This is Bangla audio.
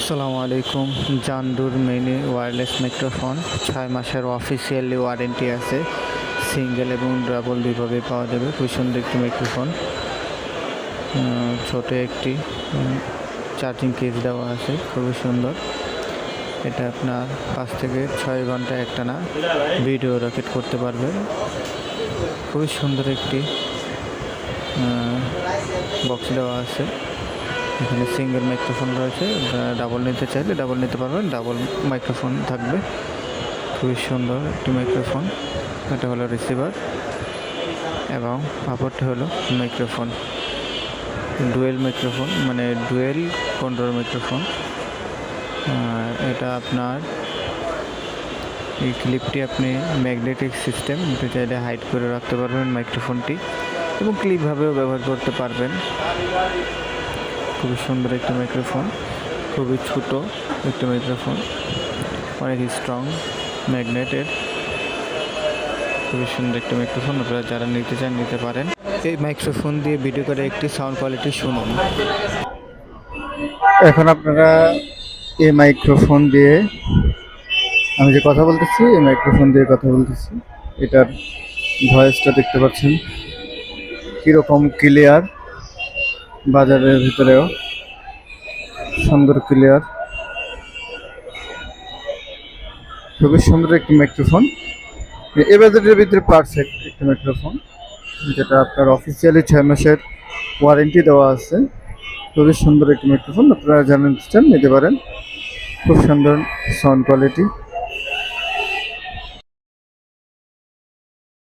আসসালামু আলাইকুম। জান্ডুর মিনি ওয়্যারলেস মাইক্রোফোন 6 মাসের অফিসিয়ালি ওয়ারেন্টি আছে। সিঙ্গেল এবং ডাবল দুইভাবে পাওয়া যাবে। খুব সুন্দর একটি মাইক্রোফোন, ছোট একটি চার্জিং কেস দেওয়া আছে, খুবই সুন্দর। এটা আপনার 5 থেকে 6 ঘন্টা একটানা ভিডিও রেকর্ড করতে পারবে। খুবই সুন্দর একটি বক্স দেওয়া আছে। এখানে সিঙ্গেল মাইক্রোফোন রয়েছে, ডাবল নিতে চাইলে ডাবল নিতে পারবেন, ডাবল মাইক্রোফোন থাকবে। খুবই সুন্দর একটি মাইক্রোফোন। এটা হলো রিসিভার এবং অপরটি হলো মাইক্রোফোন। ডুয়েল মাইক্রোফোন মানে ডুয়েল কন্ট্রোল মাইক্রোফোন। এটা আপনার এই ক্লিপটি আপনি ম্যাগনেটিক সিস্টেম নিতে চাইলে হাইড করে রাখতে পারবেন মাইক্রোফোনটি, এবং ক্লিপভাবেও ব্যবহার করতে পারবেন। খুবই সুন্দর একটি মাইক্রোফোন, খুবই ছোট একটি মাইক্রোফোন, অনেক স্ট্রং ম্যাগনেটের। খুবই সুন্দর একটি মাইক্রোফোন। আপনারা যারা নিতে চান নিতে পারেন। এই মাইক্রোফোন দিয়ে ভিডিও করে একটি সাউন্ড কোয়ালিটি শুনুন। এখন আপনারা এই মাইক্রোফোন দিয়ে আমি যে কথা বলতেছি, এই মাইক্রোফোন দিয়ে কথা বলতেছি। এটার ভয়েসটা দেখতে পাচ্ছেন কীরকম ক্লিয়ার, বাজারের ভিতরেও সুন্দর ক্লিয়ার। খুবই সুন্দর একটি মাইক্রোফোন, এই বাজারের ভিতরে পারফেক্ট একটি মাইক্রোফোন, যেটা আপনার অফিসিয়ালি 6 মাসের ওয়ারেন্টি দেওয়া আছে। খুবই সুন্দর একটি মাইক্রোফোন। আপনারা জানতে চান নিতে পারেন। খুব সুন্দর সাউন্ড কোয়ালিটি।